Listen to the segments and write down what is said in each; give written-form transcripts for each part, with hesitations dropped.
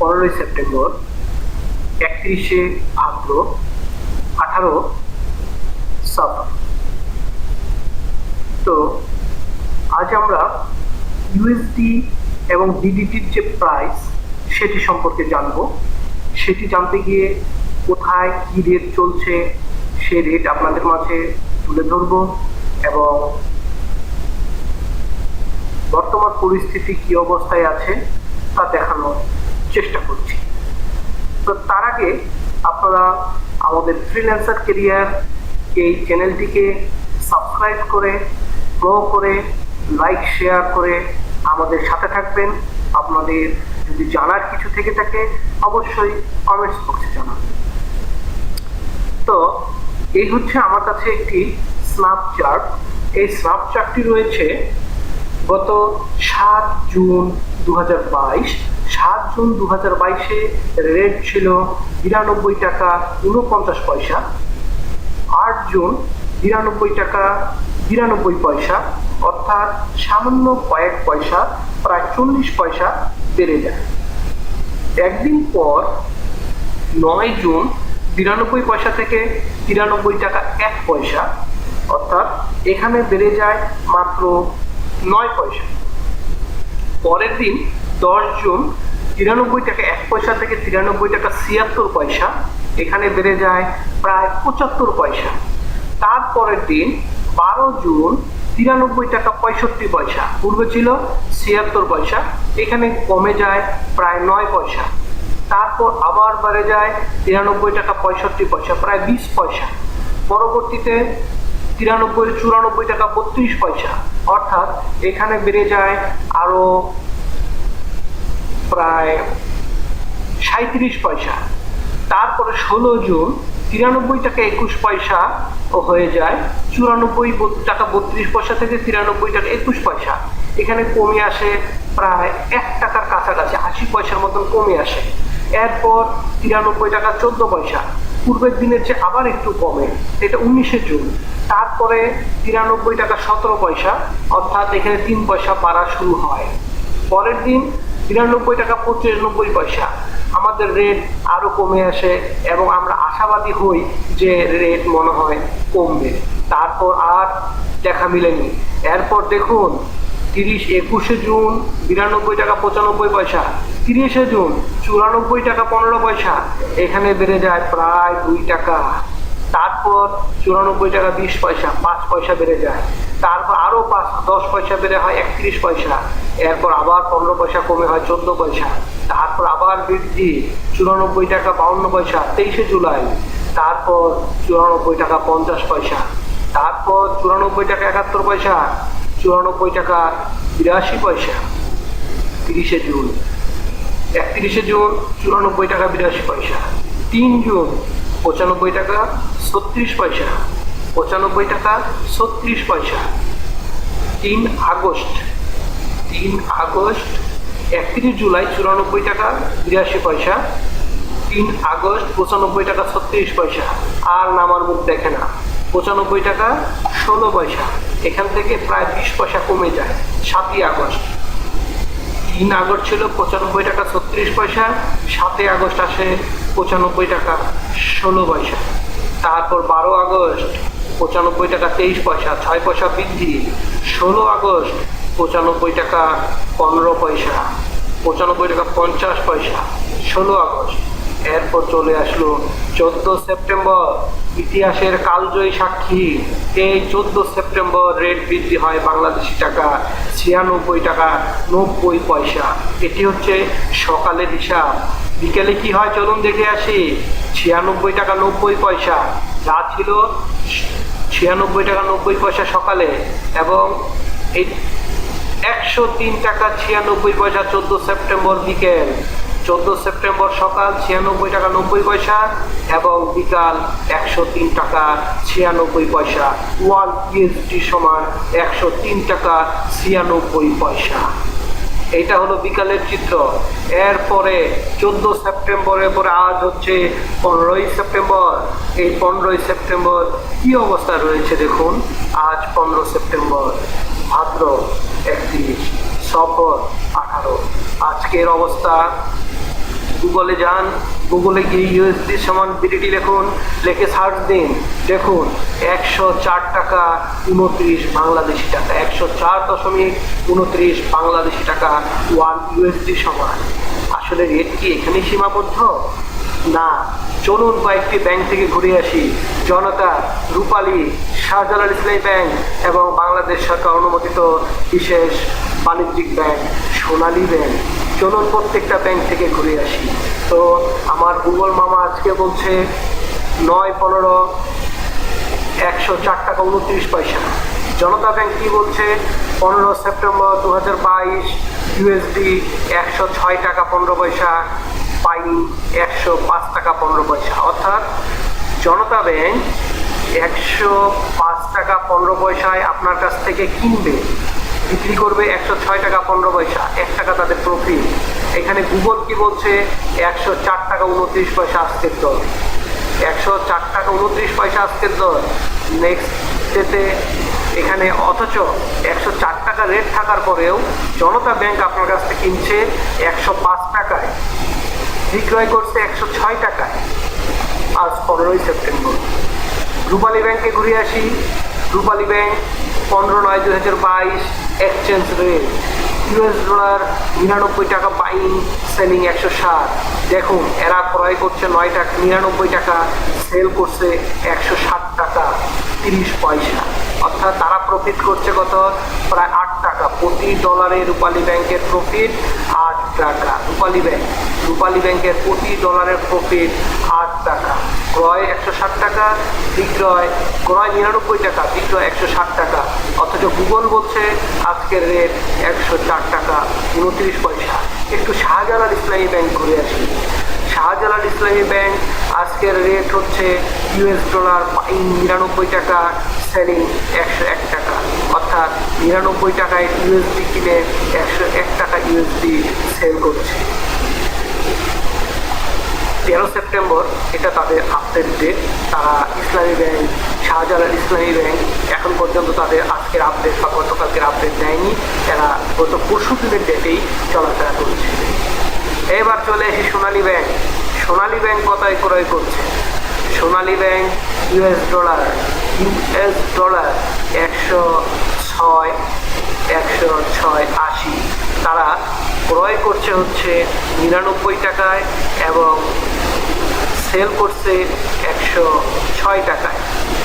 15ই September, 31শে ভাদ্র, 18 suffer. তো আজ আমরা ইউএসডি এবং বিডিটির যে প্রাইস সেটি সম্পর্কে জানব। সেটি জানতে গিয়ে কোথায় কি রেট চলছে সে রেট আপনাদের মাঝে তুলে ধরব এবং বর্তমান পরিস্থিতি কি অবস্থায় আছে তা দেখানোর চেষ্টা করছি। তো তার আগে আপনারা আমাদের ফ্রিল্যান্সার কেরিয়ার এই চ্যানেলটিকে সাবস্ক্রাইব করে, ফলো করে, লাইক শেয়ার করে আমাদের সাথে থাকবেন। আপনাদের যদি জানার কিছু থেকে থাকে অবশ্যই কমেন্টস বক্সে জানাবেন। তো এই হচ্ছে আমার কাছে একটি স্ন্যাপচার্ট। এই স্ন্যাপচার্টটি রয়েছে গত 7 জুন 2022। 7 জুন 2022-এ রেট ছিল 92 টাকা 49 পয়সা। 8 জুন 92 টাকা 92 পয়সা, অর্থাৎ সামান্য কয়েক পয়সা, প্রায় 40 পয়সা বেড়ে যায়। একদিন পর 9 জুন 92 পয়সা থেকে 93 টাকা 1 পয়সা, অর্থাৎ এখানে বেড়ে যায় মাত্র 9 পয়সা। পরের দিন 10 জুন 93 টাকা 1 পয়সা থেকে 93 টাকা 76 পয়সা, এখানে বেড়ে যায় প্রায় 75 পয়সা। তারপরের দিন 12 জুন 93 টাকা 65 পয়সা, পূর্বে ছিল 76 পয়সা, এখানে কমে যায় প্রায় 9 পয়সা। তারপর আবার বেড়ে যায় 93 টাকা 65 পয়সা, প্রায় 20 পয়সা। পরবর্তীতে 94 টাকা 32 পয়সা, অর্থাৎ এখানে বেড়ে যায় আরো প্রায় 37 পয়সা। তারপরে 16 জুন 93 টাকা 21 পয়সা হয়ে যায় 94 টাকা 32 পয়সা থেকে 93 টাকা 21 পয়সা, এখানে কমে আসে প্রায় 1 টাকার কাছাকাছি, 80 পয়সার মতন কমে আসে। এরপর 93 টাকা 14 পয়সা, পূর্বের দিনের চেয়ে আবার একটু কমে, এটা 19শে জুন। তারপরে 93 টাকা 17 পয়সা, অর্থাৎ এখানে 3 পয়সা বাড়া শুরু হয়। পরের দিন 93 টাকা 95 পয়সা, আমাদের রেট আরো কমে আসে এবং আমরা আশাবাদী হই যে রেট মনে হয় কমবে। তারপর আর দেখা মিলেনি। এরপর দেখুন 21শে জুন 92 টাকা 95 পয়সা, 30শে জুন 94 টাকা 15 পয়সা, এখানে বেড়ে যায় প্রায় 2 টাকা। তারপর 94 টাকা 20 পয়সা, 5 পয়সা বেড়ে যায়। তারপর আরো 10 পয়সা বেড়ে হয় 31 পয়সা। এরপর আবার 15 পয়সা কমে হয় 14 পয়সা। তারপর আবার বৃদ্ধি 94 টাকা 52 পয়সা 23শে জুলাই। তারপর 94 টাকা 50 পয়সা। তারপর 94 টাকা 71 পয়সা, 94 টাকা 82 পয়সা 30শে জুন। 31শে জুন 94 টাকা 82 পয়সা। 3 জুন 95 টাকা 36 পয়সা, 95 টাকা 36 পয়সা। 3 আগস্ট 31 জুলাই 94 টাকা 82 পয়সা, 3 আগস্ট 95 টাকা 36 পয়সা, আর নামার মুখ দেখে না। 95 টাকা 16 পয়সা, এখান থেকে প্রায় 20 পয়সা কমে যায়। 7ই আগস্ট 3 আগস্ট ছিল 95 টাকা 36 পয়সা, 7 আগস্ট আসে 95 টাকা 16 পয়সা। তারপর 12 আগস্ট 95 টাকা 23 পয়সা, 6 পয়সা বৃদ্ধি। 16 আগস্ট 95 টাকা 15 পয়সা, 95 টাকা 50 পয়সা 16 আগস্ট। এরপর চলে আসলো 14 সেপ্টেম্বর, ইতিহাসের কালজয়ী সাক্ষী। এই 14 সেপ্টেম্বর রেট বৃদ্ধি হয় বাংলাদেশি টাকা 96 টাকা 90 পয়সা। এটি হচ্ছে সকালের হিসাব। বিকেলে কি হয় চলুন দেখে আসি। 96 টাকা 90 পয়সা, যা ছিল 96 টাকা 90 পয়সা সকালে, এবং এই 103 টাকা 96 পয়সা 14 সেপ্টেম্বর বিকেল। 14 সেপ্টেম্বর সকাল 96 টাকা 90 পয়সা এবং বিকাল 103 টাকা 96 পয়সা। 1 USD সমান 103 টাকা 96 পয়সা। এটা হলো বিকালের চিত্র। এরপরে 14 সেপ্টেম্বরের পরে আজ হচ্ছে 15ই সেপ্টেম্বর। এই 15ই সেপ্টেম্বর কি অবস্থা রয়েছে দেখুন। আজ 15 সেপ্টেম্বর, ভাদ্র 31, সফর 18। আজকের অবস্থা গুগলে যান, গুগলে গিয়ে ইউএসডি সমান বিডিটি লিখুন, লিখে সার্চ দিন, দেখুন 104 টাকা 29 বাংলাদেশি টাকা, 104.29 বাংলাদেশি টাকা 1 ইউএসডি সমান। আসলে রেট কি এখানেই সীমাবদ্ধ? না, চলুন কয়েকটি ব্যাংক থেকে ঘুরে আসি। জনতা, রূপালী, শাহজালাল ইসলামী ব্যাংক এবং বাংলাদেশ সরকার অনুমোদিত বিশেষ বাণিজ্যিক ব্যাংক সোনালী ব্যাংক। চলুন প্রত্যেকটা ব্যাংক থেকে ঘুরে আসি। তো আমার গুগল মামা আজকে বলছে 9-15 104 টাকা 29 পয়সা। জনতা ব্যাংক কি বলছে? 15 সেপ্টেম্বর 2022 ইউএসডি 106 টাকা 15 পয়সা, পাই 105 টাকা 15 পয়সা। অর্থাৎ জনতা ব্যাংক 105 টাকা 15 পয়সায় আপনার কাছ থেকে কিনবে, বিক্রি করবে 106 টাকা 15 পয়সা, 1 টাকা তাদের প্রফিট। এখানে গুগল কি বলছে? 104 টাকা 29 পয়সা আজকের দর, 104 টাকা 29 পয়সা আজকের দর। নেক্সট ডেতে এখানে অথচ 104 টাকা রেট থাকার পরেও জনতা ব্যাংক আপনার কাছ থেকে কিনছে 105 টাকায়, বিক্রয় করছে 106 টাকায় আজ 15 সেপ্টেম্বর। রূপালী ব্যাংকে ঘুরে আসি। Rupali bank 15/9/2022 exchange rate US dollar 99 টাকা বাইং, সেলিং 160। দেখুন এরা ক্রয় করছে 9 টাকা 99 টাকা, সেল করছে 160 টাকা 30 পয়সা। অর্থাৎ তারা প্রফিট করছে কত? প্রায় 8 টাকা প্রতি ডলারে। রূপালী ব্যাংকের প্রফিট 8 টাকা। রূপালী ব্যাংকের প্রতি ডলারের প্রফিট 8 টাকা। ক্রয় 160 টাকা, ক্রয় 99 টাকা, বিক্রয় 160 টাকা। অথচ গুগল বলছে আজকের রেট 104 টাকা 29 পয়সা। একটু শাহজালাল ইসলামী ব্যাংক ঘুরে আসি। শাহজালাল ইসলামী ব্যাংক আজকের রেট হচ্ছে ইউএস ডলার 99 টাকা, সেলিং 101 টাকা। অর্থাৎ 99 টাকায় ইউএসডি কিনে 101 টাকা ইউএসডি সেল করছে। 13 সেপ্টেম্বর এটা তাদের আপডেট ডেট। তারা ইসলামী ব্যাংক, শাহজালাল ইসলামী ব্যাংক এখন পর্যন্ত তাদের আজকের আপডেট বা গতকালকের আপডেট দেয়নি। এরা গত পরশু দিনের ডেটেই চলাফেরা করছে। এবার চলে আসি সোনালী ব্যাংক। সোনালী ব্যাংক কতই ক্রয় করছে? সোনালী ব্যাংক ইউএস ডলার 106.80। তারা ক্রয় করছে হচ্ছে 99 টাকায় এবং সেল করছে 106 টাকায়।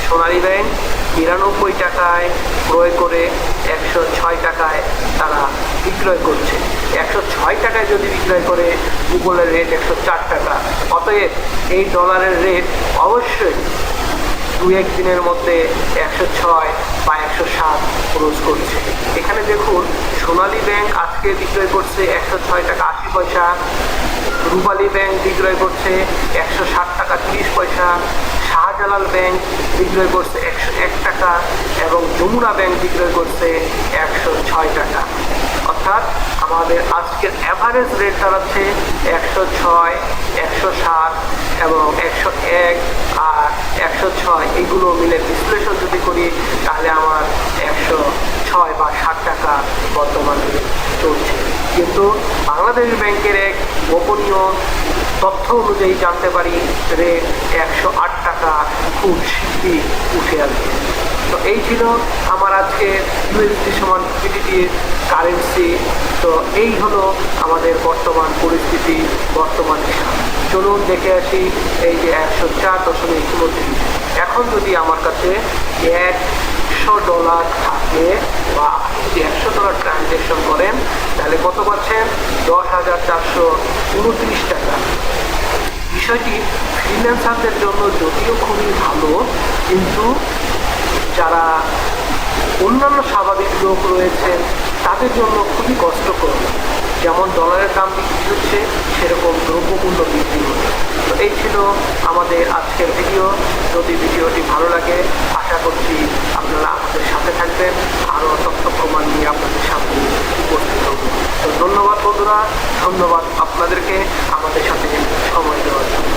সোনালী ব্যাংক 99 টাকায় ক্রয় করে 106 টাকায় তারা বিক্রয় করছে। 106 টাকায় যদি বিক্রয় করে, গুগলের রেট 104 টাকা। অতএব এই ডলারের রেট অবশ্যই 2-1 দিনের মধ্যে 106 বা 107 ক্রস করছে। এখানে দেখুন সোনালী ব্যাংক আজকে বিক্রয় করছে 106 টাকা 80 পয়সা, রূপালী ব্যাংক বিক্রয় করছে 160 টাকা 30 পয়সা, শাহজালাল ব্যাংক বিক্রয় করছে 101 টাকা এবং যমুনা ব্যাংক বিক্রয় করছে 106 টাকা। অর্থাৎ আমাদের আজকের অ্যাভারেজ রেট দাঁড়াচ্ছে 106, 107 এবং 101 আর 106। এগুলো মিলে বিশ্লেষণ যদি করি তাহলে আমার 106 বা 60 টাকা বর্তমানে চলছে। কিন্তু বাংলাদেশ ব্যাংকের এক গোপনীয় তথ্য অনুযায়ী জানতে পারি রেট 108 টাকা খুব শীঘ্রই উঠে আসবে। তো এই ছিল আমার আজকে ইউএসডি সমান বিডিটির কারেন্সি। তো এই হলো আমাদের বর্তমান পরিস্থিতি, বর্তমান হিসাব। চলুন দেখে আসি এই যে 104.29। এখন যদি আমার কাছে $100 থাকে বা যদি $100 ট্রানজ্যাকশন করেন তাহলে কত পাচ্ছেন? 10,429 টাকা। বিষয়টি ফ্রিল্যান্সারদের জন্য যদিও খুবই ভালো, কিন্তু যারা অন্যান্য স্বাভাবিক লোক রয়েছেন তাদের জন্য খুবই কষ্টকর। যেমন ডলারের দাম বৃদ্ধি হচ্ছে সেরকম দ্রব্যমূল্য বৃদ্ধি হচ্ছে। তো এই ছিল আমাদের আজকের ভিডিও। যদি ভিডিওটি ভালো লাগে আশা করছি আপনারা আমাদের সাথে থাকবেন, আরও তথ্য প্রমাণ নিয়ে আপনাদের সামনে উপস্থিত হব। তো ধন্যবাদ বন্ধুরা, ধন্যবাদ আপনাদেরকে আমাদের সাথে সময় দেওয়ার জন্য।